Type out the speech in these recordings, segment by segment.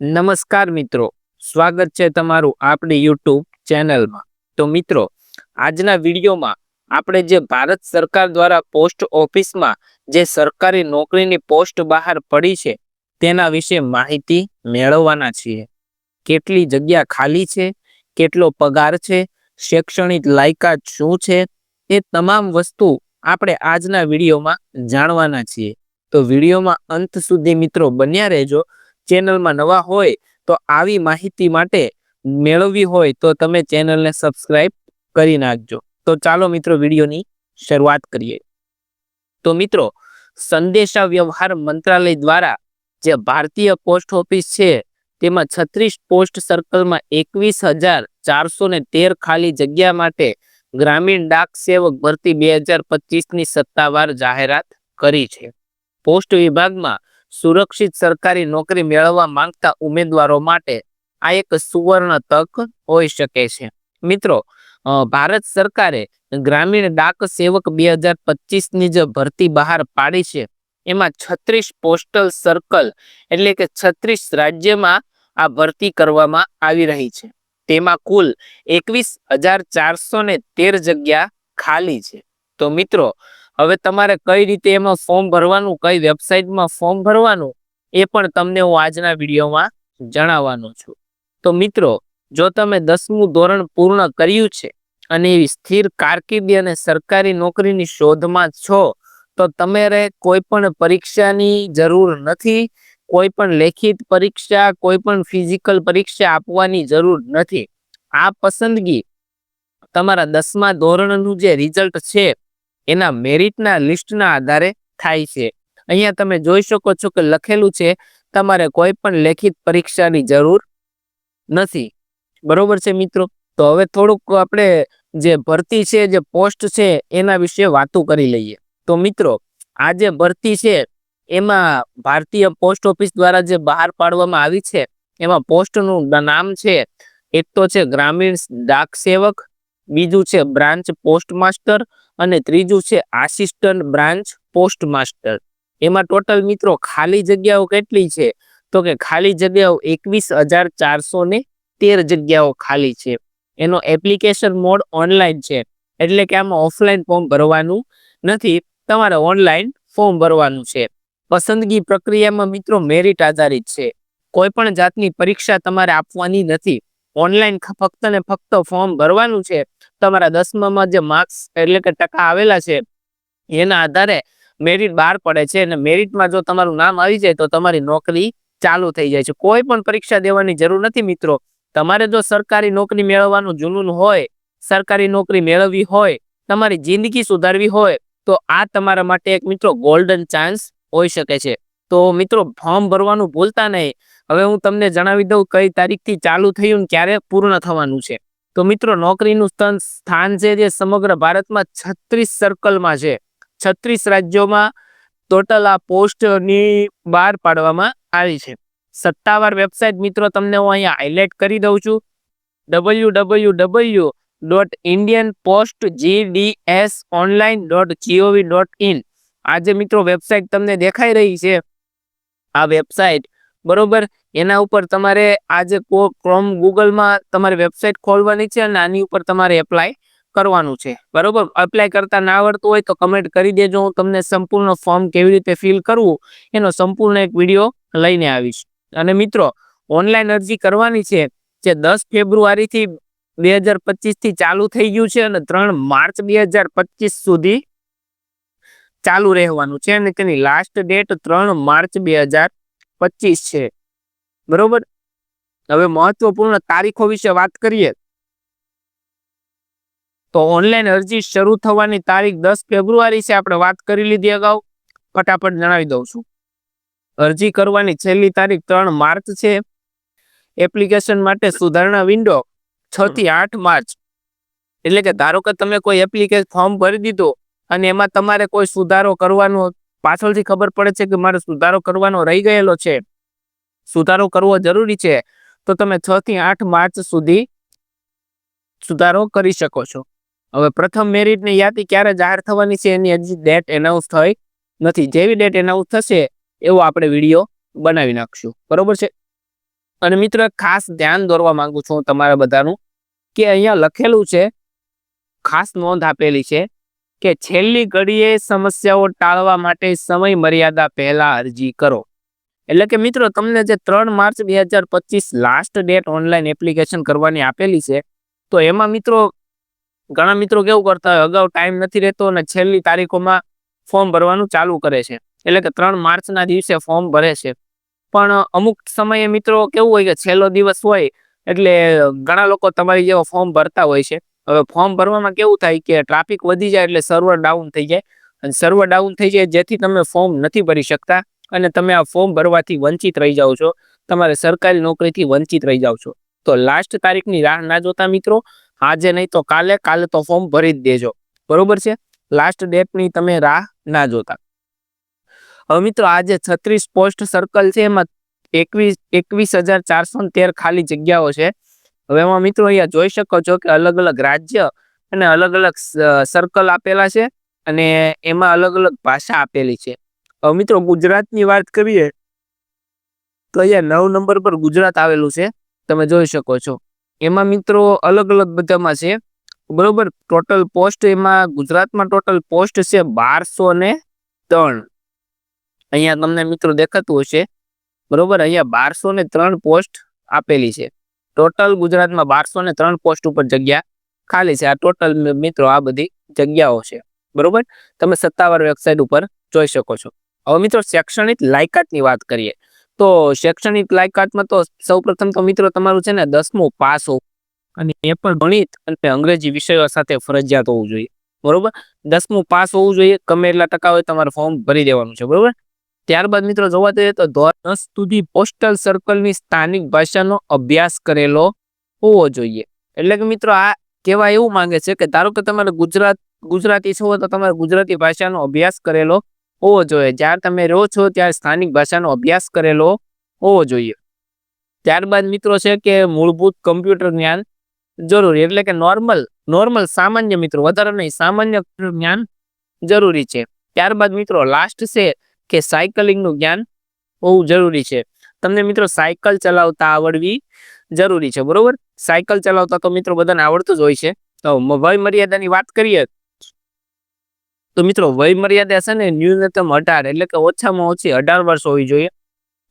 નમસ્કાર મિત્રો, સ્વાગત છે તમારું આપણી યુટ્યુબ ચેનલમાં. તો મિત્રો, આજના વિડીયોમાં આપણે જે ભારત સરકાર દ્વારા પોસ્ટ ઓફિસમાં જે સરકારી નોકરીની પોસ્ટ બહાર પડી છે તેના વિશે માહિતી મેળવવાના છીએ. કેટલી જગ્યા ખાલી છે, કેટલો પગાર છે, શૈક્ષણિક લાયકાત શું છે, એ તમામ વસ્તુ આપણે આજના વિડીયોમાં જાણવાના છીએ. તો વિડીયોમાં અંત સુધી મિત્રો બન્યા રહેજો. ચેનલમાં નવા હોય તો આવી માહિતી માટે મેળવવી હોય તો તમે ચેનલને સબસ્ક્રાઇબ કરી નાખજો. તો ચાલો મિત્રો વિડીયોની શરૂઆત કરીએ. તો મિત્રો, સંદેશા વ્યવહાર મંત્રાલય દ્વારા જે ભારતીય પોસ્ટ ઓફિસ છે તેમાં 36 પોસ્ટ સર્કલમાં 21,413 ખાલી જગ્યા માટે ગ્રામીણ ડાક સેવક ભરતી 2025ની સત્તાવાર જાહેરાત કરી છે. પોસ્ટ વિભાગમાં સુરક્ષિત સરકારી નોકરી મેળવવા માંગતા ઉમેદવારો માટે આ એક સુવર્ણ તક હોઈ શકે છે. મિત્રો, ભારત સરકારે ગ્રામીણ ડાક સેવક 2025ની જે ભરતી બહાર પાડી છે એમાં 36 પોસ્ટલ સર્કલ એટલે કે 36 રાજ્યમાં આ ભરતી કરવામાં આવી રહી છે. તેમાં કુલ 21,413 જગ્યા ખાલી છે. તો મિત્રો, હવે તમારે કઈ રીતે એમાં ફોર્મ ભરવાનું, કઈ વેબસાઇટમાં ફોર્મ ભરવાનું એ પણ તમને હું આજના વિડીયોમાં જણાવવાનો છું. તો મિત્રો, જો તમે 10મું ધોરણ પૂર્ણ કર્યું છે અને એવી સ્થિર કારકિર્દી અને સરકારી નોકરીની શોધમાં છો તો તમારે કોઈ પણ પરીક્ષાની જરૂર નથી. કોઈ પણ લેખિત પરીક્ષા, કોઈ પણ ફિઝિકલ પરીક્ષા આપવાની જરૂર નથી. આ પસંદગી તમારા 10મા ધોરણનું જે રિઝલ્ટ છે એના મેરિટના લિસ્ટના આધારે થાય છે. અહીંયા તમે જોઈ શકો છો કે લખેલું છે તમારે કોઈ પણ લેખિત પરીક્ષાની જરૂર નથી. બરોબર છે મિત્રો? તો હવે થોડુંક આપણે જે ભરતી છે, જે પોસ્ટ છે એના વિશે વાતો કરી લઈએ. તો મિત્રો, આ જે ભરતી છે એમાં ભારતીય પોસ્ટ ઓફિસ દ્વારા જે બહાર પાડવામાં આવી છે એમાં પોસ્ટનું નામ છે, એક તો છે ગ્રામીણ ડાક સેવક, બીજું છે બ્રાન્ચ પોસ્ટ માસ્ટર અને ત્રીજું છે આસિસ્ટન્ટ બ્રાન્ચ પોસ્ટ માસ્ટર. એમાં ટોટલ મિત્રો ખાલી જગ્યાઓ કેટલી છે તો કે ખાલી જગ્યાઓ 21,413 જગ્યાઓ ખાલી છે. એનો એપ્લિકેશન મોડ ઓનલાઈન છે, એટલે કે આમાં ઓફલાઈન ફોર્મ ભરવાનું નથી, તમારે ઓનલાઈન ફોર્મ ભરવાનું છે. પસંદગી પ્રક્રિયામાં મિત્રો મેરિટ આધારિત છે. કોઈ પણ જાતની પરીક્ષા તમારે આપવાની નથી. ઓનલાઈન ફક્ત ને ફક્ત ફોર્મ ભરવાનું છે. તમારા 10મામાં જે માર્ક્સ એટલે કે ટકા આવેલા છે એના આધારે મેરિટ બહાર પડે છે અને મેરિટમાં જો તમારું નામ આવી જાય તો તમારી નોકરી ચાલુ થઈ જાય છે. કોઈ પણ પરીક્ષા દેવાની જરૂર નથી મિત્રો. તમારે જો સરકારી નોકરી મેળવવાનું જુનૂન હોય, સરકારી નોકરી મેળવવી હોય, તમારી જિંદગી સુધારવી હોય તો આ તમારા માટે એક મિત્રો ગોલ્ડન ચાન્સ હોઈ શકે છે. તો મિત્રો, ફોર્મ ભરવાનું ભૂલતા નહીં. હવે હું તમને જણાવી દઉં કઈ તારીખથી ચાલુ થયું ને ક્યારે પૂર્ણ થવાનું છે. તો મિત્રો, નોકરીનું સ્થાન છે જે સમગ્ર ભારતમાં 36 સર્કલમાં છે. 36 રાજ્યોમાં ટોટલ આ પોસ્ટની બહાર પાડવામાં આવી છે. સત્તાવાર વેબસાઇટ મિત્રો તમને હું અહીંયા હાઇલાઇટ કરી દઉં છું, www.indianpostgdsonline.gov.in. આ જે મિત્રો વેબસાઇટ તમને દેખાઈ રહી છે આ વેબસાઇટ, બરોબર, એના ઉપર તમારે આજે ક્રોમ ગૂગલમાં તમારે વેબસાઇટ ખોલવાની છે અને આની ઉપર તમારે એપ્લાય કરવાનું છે. બરોબર, એપ્લાય કરતા ના આવડતું હોય તો કમેન્ટ કરી દેજો. હું તમને સંપૂર્ણ ફોર્મ કેવી રીતે ફિલ કરવું એનો સંપૂર્ણ એક વિડીયો લઈને આવીશ. અને મિત્રો, ઓનલાઈન અરજી કરવાની છે જે 10 ફેબ્રુઆરીથી 2025થી ચાલુ થઈ ગયું છે અને 3 માર્ચ 2025 સુધી ચાલુ રહેવાનું છે અને તેની લાસ્ટ ડેટ 3 માર્ચ 2025 છે. બરોબર, હવે મહત્વપૂર્ણ તારીખો વિશે વાત કરીએ તો ઓનલાઈન અરજી શરૂ થવાની તારીખ 10 ફેબ્રુઆરી છે, આપણે વાત કરી લીધી અગાઉ. ફટાફટ જણાવી દઉં છું. અરજી કરવાની છેલ્લી તારીખ 3 માર્ચ છે. એપ્લિકેશન માટે સુધારણા વિન્ડો 6 થી 8 માર્ચ. એટલે કે ધારો કે તમે કોઈ એપ્લિકેશન ફોર્મ ભરી દીધું અને એમાં તમારે કોઈ સુધારો કરવાનો, પાછળથી ખબર પડે છે કે મારે સુધારો કરવાનો રહી ગયેલો છે, સુધારો કરવો જરૂરી છે, તો તમે 6 થી 8 માર્ચ સુધી સુધારો કરી શકો છો. હવે પ્રથમ મેરિટની યાદી ક્યારે જાહેર થવાની છે એની હજી ડેટ એનાઉન્સ થઈ નથી. જેવી ડેટ એનાઉન્સ થશે એવો આપણે વિડીયો બનાવી નાખશું. બરોબર છે? અને મિત્રો ખાસ ધ્યાન દોરવા માંગુ છું તમારા બધાનું કે અહીંયા લખેલું છે, ખાસ નોંધ આપેલી છે કે છેલ્લી ઘડીએ સમસ્યાઓ ટાળવા માટે સમય મર્યાદા પહેલા અરજી કરો. એટલે કે મિત્રો તમને જે 3 March 2025 last date online application કરવાની આપેલી છે, તો એમાં મિત્રો ઘણા મિત્રો કેવું કરતા હોય, અગાઉ ટાઈમ નથી રહેતો અને છેલ્લી તારીખોમાં ફોર્મ ભરવાનું ચાલુ કરે છે. એટલે કે 3 માર્ચના દિવસે ફોર્મ ભરે છે. પણ અમુક સમયે મિત્રો કેવું હોય કે છેલ્લો દિવસ હોય એટલે ઘણા લોકો તમારી જેવા ફોર્મ ભરતા હોય છે. હવે ફોર્મ ભરવામાં કેવું થાય કે ટ્રાફિક વધી જાય એટલે સર્વર ડાઉન થઈ જાય, અને સર્વર ડાઉન થઈ જાય જેથી તમે ફોર્મ નથી ભરી શકતા અને તમે આ ફોર્મ ભરવાથી વંચિત રહી જાઓ છો, તમારે સરકારી નોકરીથી વંચિત રહી જાઓ છો. તો લાસ્ટ તારીખની રાહ ના જોતા મિત્રો, આજે નહીં તો કાલે તો ફોર્મ ભરી જ દેજો, બરોબર છે. લાસ્ટ ડેટની તમે રાહ ના જોતા. હવે મિત્રો આજે 36 પોસ્ટ સર્કલ છે, એમાં 21,413 ખાલી જગ્યાઓ છે. હવે એમાં મિત્રો અહીંયા જોઈ શકો છો કે અલગ અલગ રાજ્ય અને અલગ અલગ સર્કલ આપેલા છે અને એમાં અલગ અલગ ભાષા આપેલી છે. હવે મિત્રો ગુજરાતની વાત કરીએ તો અહીંયા 9 નંબર પર ગુજરાત આવેલું છે, તમે જોઈ શકો છો. એમાં મિત્રો અલગ અલગ બધામાં છે, બરોબર. ટોટલ પોસ્ટ એમાં ગુજરાતમાં ટોટલ પોસ્ટ છે 1203. અહીંયા તમને મિત્રો દેખાતું હશે, બરોબર. અહીંયા 1203 પોસ્ટ આપેલી છે. ટોટલ ગુજરાતમાં 1203 પોસ્ટ ઉપર જગ્યા ખાલી છે. આ ટોટલ મિત્રો આ બધી જગ્યાઓ છે, બરોબર. તમે સત્તાવાર વેબસાઇટ ઉપર જોઈ શકો છો. હવે મિત્રો શૈક્ષણિક લાયકાતની વાત કરીએ તો શૈક્ષણિક લાયકાતમાં તો સૌપ્રથમ તો મિત્રો તમારું છે ને 10મું પાસ હોવું, અને એ પણ ગણિત અને અંગ્રેજી વિષયો સાથે ફરજિયાત હોવું જોઈએ, બરોબર. 10મું પાસ હોવું જોઈએ, ગમે એટલા ટકા હોય તમારે ફોર્મ ભરી દેવાનું છે, બરોબર. ત્યારબાદ મિત્રો જોવા જઈએ તો ધોરણ 10 સુધી પોસ્ટલ સર્કલની સ્થાનિક ભાષાનો અભ્યાસ કરેલો હોવો જોઈએ. એટલે કે મિત્રો આ કહેવા એવું માંગે છે કે ધારો કે તમારે ગુજરાતી છો તો તમારે ગુજરાતી ભાષાનો અભ્યાસ કરેલો હોવો જોઈએ. જ્યાં તમે રહો છો ત્યાં સ્થાનિક ભાષાનો અભ્યાસ કરેલો હોવો જોઈએ. ત્યારબાદ મિત્રો છે કે મૂળભૂત કમ્પ્યુટર જ્ઞાન જરૂરી, એટલે કે નોર્મલ સામાન્ય મિત્રો, વધારે નહીં, સામાન્ય જ્ઞાન જરૂરી છે. ત્યારબાદ મિત્રો લાસ્ટ છે કે સાયકલિંગનું જ્ઞાન હોવું જરૂરી છે. તમને મિત્રો સાયકલ ચલાવતા આવડવી જરૂરી છે, બરોબર. સાયકલ ચલાવતા તો મિત્રો બધાને આવડતું જ હોય છે. તો વય મર્યાદાની વાત કરીએ તો મિત્રો વય મર્યાદા છે ને ન્યૂનતમ 18, એટલે કે ઓછામાં ઓછી 18 વર્ષ હોવી જોઈએ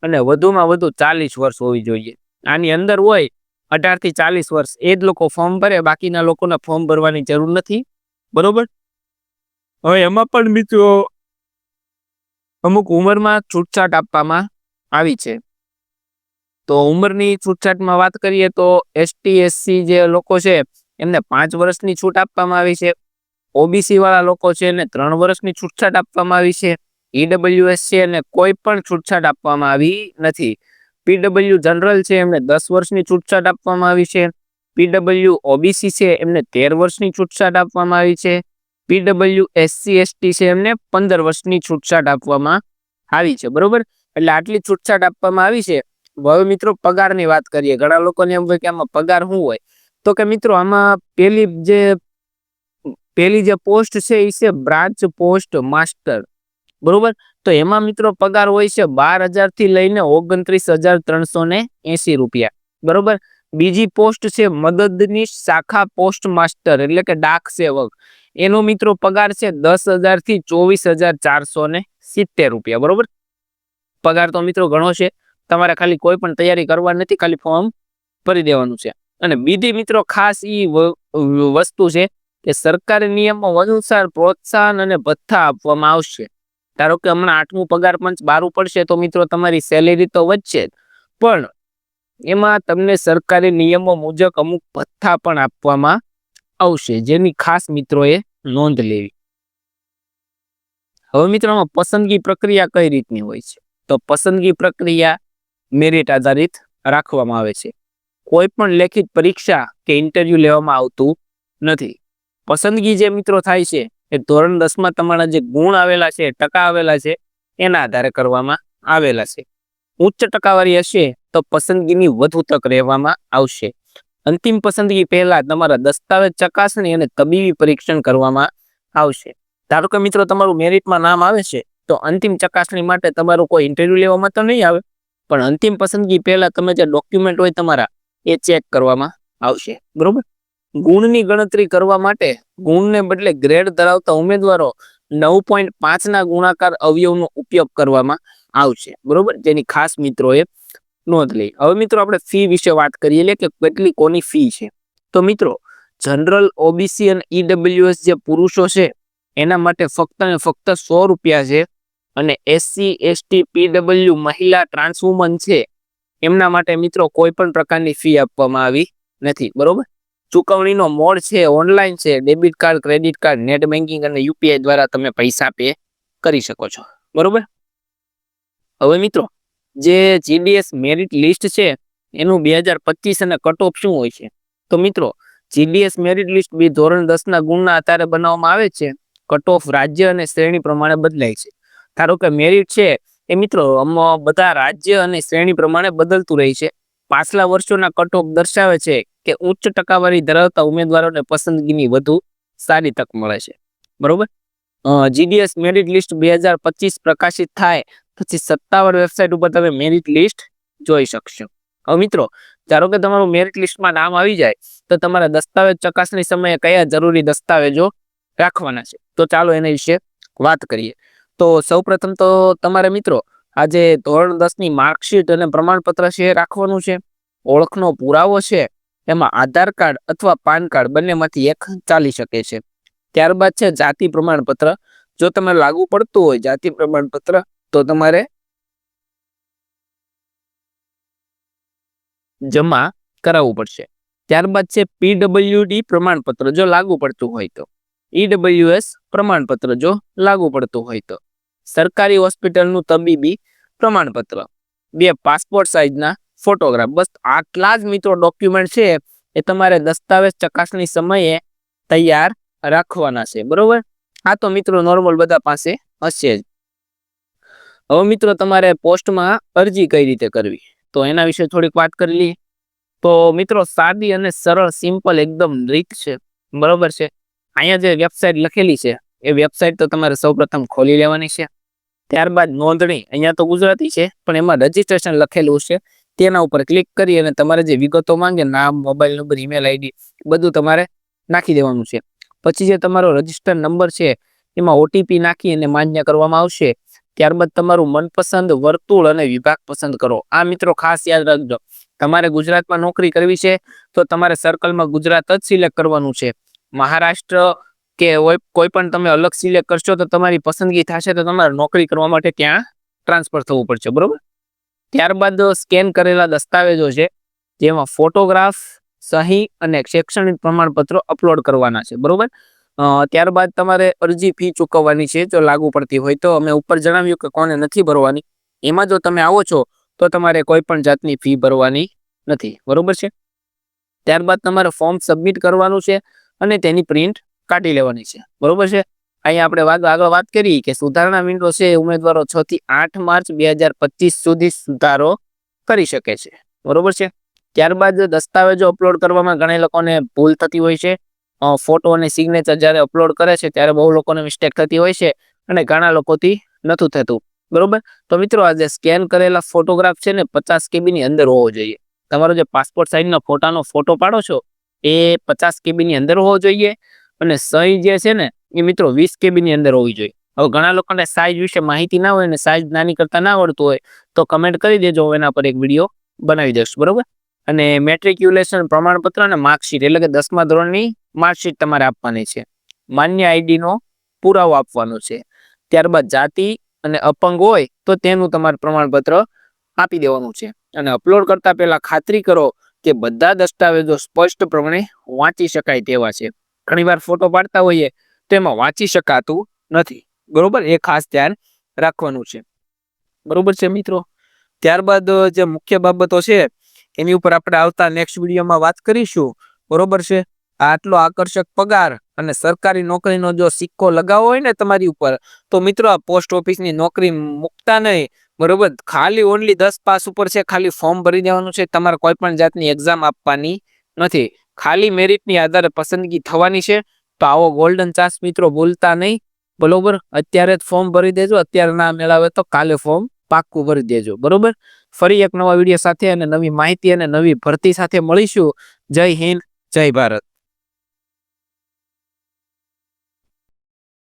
અને વધુમાં વધુ 40 વર્ષ હોવી જોઈએ. આની અંદર હોય 18 થી 40 વર્ષ એ જ લોકો ફોર્મ ભરે, બાકીના લોકોને ફોર્મ ભરવાની જરૂર નથી, બરોબર. હવે એમાં પણ મિત્રો અમુક ઉંમરમાં છૂટછાટ આપવામાં આવી છે. તો ઉંમરની છૂટછાટમાં વાત કરીએ તો એસટી એસસી જે લોકો છે એમને 5 વર્ષની છૂટ આપવામાં આવી છે. ઓબીસી વાળા લોકો છે એને 3 વર્ષની છૂટછાટ આપવામાં આવી છે. ઈડબ્લ્યુએસ છે એને કોઈ પણ છૂટછાટ આપવામાં આવી નથી. પીડબ્લ્યુ જનરલ છે એમને 10 વર્ષની છૂટછાટ આપવામાં આવી છે. પીડબ્લ્યુ ઓબીસી છે એમને 13 વર્ષની છૂટછાટ આપવામાં આવી છે. પીડબ્લ્યુ એસસી એસટી છે એમને 15 વર્ષની છૂટછાટ આપવામાં આવી છે, બરોબર. એટલે આટલી છૂટછાટ આપવામાં આવી છે. હવે મિત્રો પગારની વાત કરીએ. ઘણા લોકોને એમ હોય કે આમાં પગાર શું હોય, તો કે મિત્રો આમાં પેલી જે પોસ્ટ છે એ છે બ્રાન્ચ પોસ્ટ માસ્ટર, બરોબર. તો એમાં મિત્રો પગાર હોય છે 12,000 થી લઈને 29,380 રૂપિયા, બરોબર. બીજી પોસ્ટ છે મદદનીશ શાખા પોસ્ટ માસ્ટર, એટલે કે ડાક સેવક. એનો મિત્રો પગાર છે 10,000 થી 24,470 રૂપિયા, બરોબર. પગાર તો મિત્રો ઘણો છે. તમારે ખાલી કોઈ પણ તૈયારી કરવા નથી, ખાલી ફોર્મ ભરી દેવાનું છે. અને બીજી મિત્રો ખાસ વસ્તુ છે કે સરકારી નિયમો અનુસાર પ્રોત્સાહન અને ભથ્થા આપવામાં આવશે. ધારો કે હમણાં 8મું પગાર પંચ બહાર પડશે તો મિત્રો તમારી સેલેરી તો વધશે, પણ એમાં તમને સરકારી નિયમો મુજબ અમુક ભથ્થા પણ આપવામાં આવશે, જેની ખાસ મિત્રોએ નોંધ લેવી. હવે મિત્રોમાં પસંદગી પ્રક્રિયા કઈ રીતની હોય છે, તો પસંદગી પ્રક્રિયા મેરિટ આધારિત રાખવામાં આવે છે. કોઈ પણ લેખિત પરીક્ષા કે ઇન્ટરવ્યુ લેવામાં આવતું નથી. પસંદગી જે મિત્રો થાય છે એ ધોરણ 10માં તમારા જે ગુણ આવેલા છે, ટકા આવેલા છે, એના આધારે કરવામાં આવેલા છે. ઉચ્ચ ટકાવારી હશે તો પસંદગીની વધુ તક રહેવામાં આવશે. અંતિમ પસંદગી પહેલા તમારા દસ્તાવેજ ચકાસણી અને તબીબી પરીક્ષણ કરવામાં આવશે. ધારો કે મિત્રો તમારું મેરિટમાં નામ આવે છે તો અંતિમ ચકાસણી માટે તમારું કોઈ ઇન્ટરવ્યુ લેવામાં તો નહીં આવે, પણ અંતિમ પસંદગી પહેલા તમે જે ડોક્યુમેન્ટ હોય તમારા એ ચેક કરવામાં આવશે, બરોબર. ગુણની ગણતરી કરવા માટે ગુણને બદલે ગ્રેડ ધરાવતા ઉમેદવારો 9.5 ગુણાકાર અવયવનો ઉપયોગ કરવામાં આવશે, બરોબર, જેની ખાસ મિત્રોએ નોંધ લઈ. હવે મિત્રો આપણે ફી વિશે વાત કરીએ એટલે કે કેટલી કોની ફી છે. તો મિત્રો જનરલ, ઓબીસી અને ઈડબ્લ્યુએસ જે પુરુષો છે એના માટે ફક્ત ને ફક્ત 100 રૂપિયા છે, અને એસસી, એસટી, પીડબ્લ્યુ, મહિલા, ટ્રાન્સવુમન છે એમના માટે મિત્રો કોઈ પણ પ્રકારની ફી આપવામાં આવી નથી, બરોબર. ચુકવણીનો મોડ છે ઓનલાઈન છે, debit card, credit card, net banking અને યુપીઆઈ દ્વારા તમે પૈસા પે કરી શકો છો, બરોબર. હવે મિત્રો જે જીડીએસ મેરિટ લિસ્ટ છે એનું 2025 અને કટ ઓફ શું હોય છે. તો મિત્રો જીડીએસ મેરિટ લિસ્ટ બી ધોરણ 10 ગુણના આધારે બનાવવામાં આવે છે. કટ ઓફ રાજ્ય અને શ્રેણી પ્રમાણે બદલાય છે. ધારો કે મેરિટ છે એ મિત્રો બધા રાજ્ય અને શ્રેણી પ્રમાણે બદલતું રહે છે. પાછલા વર્ષોના કટ ઓફ દર્શાવે છે કે ઉચ્ચ ટકાવારી ધરાવતા ઉમેદવારોને પસંદગીની વધુ સારી તક મળે છે, બરોબર. જીડીએસ મેરિટ લિસ્ટ 2025 પ્રકાશિત થાય પછી સત્તાવાર વેબસાઇટ ઉપર તમે મેરિટ લિસ્ટ જોઈ શકશો. હવે મિત્રો ધારો કે તમારું મેરિટ લિસ્ટમાં નામ આવી જાય તો તમારા દસ્તાવેજ ચકાસણી સમયે કયા જરૂરી દસ્તાવેજો રાખવાના છે, તો ચાલો એના વિશે વાત કરીએ. તો સૌપ્રથમ તો તમારે મિત્રો આજે ધોરણ 10ની માર્કશીટ અને પ્રમાણપત્ર છે રાખવાનું છે. ઓળખનો પુરાવો છે એમાં આધાર કાર્ડ અથવા પાન કાર્ડ બંનેમાંથી એક ચાલી શકે છે. ત્યારબાદ છે જાતિ પ્રમાણપત્ર. જો તમે લાગુ પડતું હોય જાતિ પ્રમાણપત્ર તો તમારે જમા કરાવવું પડશે. ત્યારબાદ છે પીડબ્લ્યુડી પ્રમાણપત્ર જો લાગુ પડતું હોય તો, ઈડબ્લ્યુએસ પ્રમાણપત્ર જો લાગુ પડતું હોય તો, સરકારી હોસ્પિટલનું તબીબી પ્રમાણપત્ર, 2 પાસપોર્ટ સાઇઝના ફોટોગ્રાફ. બસ આટલા જ મિત્રો ડોક્યુમેન્ટ છે એ તમારે દસ્તાવેજ ચકાસણી સમયે તૈયાર રાખવાના છે, બરોબર. આ તો મિત્રો નોર્મલ બધા પાસે હશે જ. હવે મિત્રો તમારે પોસ્ટમાં અરજી કઈ રીતે કરવી તો એના વિશે થોડીક વાત કરી લઈએ. તો મિત્રો સાદી અને સરળ સિમ્પલ એકદમ રીત છે, બરોબર છે. અહીંયા જે વેબસાઇટ લખેલી છે એ વેબસાઇટ તો તમારે સૌપ્રથમ ખોલી લેવાની છે. ત્યારબાદ નોંધણી, અહીંયા તો ગુજરાતી છે પણ એમાં રજીસ્ટ્રેશન લખેલું છે, તેના ઉપર ક્લિક કરી અને તમારે જે વિગતો માંગે નામ, મોબાઈલ નંબર, ઈમેલ આઈડી બધું તમારે નાખી દેવાનું છે. પછી જે તમારો રજીસ્ટર નંબર છે એમાં ઓટીપી નાખી અને માન્ય કરવામાં આવશે. ત્યારબાદ તમારું મનપસંદ વર્તુળ અને વિભાગ પસંદ કરો. આ મિત્રો ખાસ યાદ રાખજો, તમારે ગુજરાતમાં નોકરી કરવી છે તો તમારે સર્કલમાં ગુજરાત જ સિલેક્ટ કરવાનું છે. મહારાષ્ટ્ર કે કોઈ પણ તમે અલગ સિલેક્ટ કરશો તો તમારી પસંદગી થશે તો તમારે નોકરી કરવા માટે ત્યાં ટ્રાન્સફર થવું પડશે, બરોબર. ત્યારબાદ સ્કેન કરેલા દસ્તાવેજો છે જેમાં ફોટોગ્રાફ, સહી અને શૈક્ષણિક પ્રમાણપત્રો અપલોડ કરવાના છે, બરોબર. ત્યારબાદ તમારે અરજી ફી ચૂકવવાની છે જો લાગુ પડતી હોય તો. અમે ઉપર જણાવ્યું કે કોને નથી ભરવાની, એમાં જો તમે આવો છો તો તમારે કોઈ પણ જાતની ફી ભરવાની નથી, બરોબર છે. ત્યારબાદ તમારે ફોર્મ સબમિટ કરવાનું છે અને તેની પ્રિન્ટ કાઢી લેવાની છે, બરોબર છે. અહીંયા આપણે આગળ વાત કરી કે સુધારણા વિન્ડો છે ઉમેદવારો 6 થી 8 માર્ચ 2025 સુધી સુધારો કરી શકે છે, બરોબર છે. ત્યારબાદ દસ્તાવેજો અપલોડ કરવામાં ઘણા લોકોને ભૂલ થતી હોય છે. ફોટો અને સિગ્નેચર જ્યારે અપલોડ કરે છે ત્યારે બહુ લોકોને મિસ્ટેક થતી હોય છે અને ઘણા લોકોથી નથી થતું, બરોબર. તો મિત્રો આ જે સ્કેન કરેલા ફોટોગ્રાફ છે ને 50 KB ની અંદર હોવો જોઈએ. તમારો જે પાસપોર્ટ સાઇઝનો ફોટાનો ફોટો પાડો છો એ 50 KB ની અંદર હોવો જોઈએ અને સહી જે છે ને એ મિત્રો 20 KB ની અંદર હોવી જોઈએ. હવે ઘણા લોકોને સાઇઝ વિશે માહિતી ના હોય ને સાઇઝ નાની કરતા ના આવડતું હોય તો કમેન્ટ કરી દેજો, એના પર એક વિડીયો બનાવી દઈશ, બરોબર. અને મેટ્રિક્યુલેશન પ્રમાણપત્ર અને માર્કશીટ એટલે કે 10મા ધોરણની માર્કશીટ તમારે આપવાની છે. માન્ય આઈડીનો પુરાવો આપવાનો છે. ત્યારબાદ જાતિ અને અપંગ હોય તો તેનું તમારે પ્રમાણપત્ર આપી દેવાનું છે. અને અપલોડ કરતા પહેલા ખાતરી કરો કે બધા દસ્તાવેજો સ્પષ્ટપણે વાંચી શકાય તેવા છે. ઘણીવાર ફોટો પાડતા હોઈએ તો એમાં વાંચી શકાતું નથી, બરોબર. એ ખાસ ધ્યાન રાખવાનું છે, બરોબર છે મિત્રો. ત્યારબાદ જે મુખ્ય બાબતો છે એની ઉપર આપણે આવતા નેક્સ્ટ વિડીયોમાં વાત કરીશું, બરોબર છે. આટલો આકર્ષક પગાર અને સરકારી નોકરીનો જો સિક્કો લગાવો હોય ને તમારી ઉપર તો મિત્રો આ પોસ્ટ ઓફિસની નોકરી મૂકતા નહીં, બરોબર. ખાલી ઓનલી 10 પાસ ઉપર છે, ખાલી ફોર્મ ભરી દેવાનું છે, તમારે કોઈ પણ જાતની એક્ઝામ આપવાની નથી, ખાલી મેરિટની આધારે પસંદગી થવાની છે. તો આવો ગોલ્ડન ચાન્સ મિત્રો ભૂલતા નહીં, બરોબર. અત્યારે જ ફોર્મ ભરી દેજો, અત્યારે ના મેળાવે તો કાલે ફોર્મ પાક્કું ભરી દેજો. બરોબર, ફરી એક નવા વિડીયો સાથે અને નવી માહિતી અને નવી ભરતી સાથે મળીશું. જય હિન્દ, જય ભારત.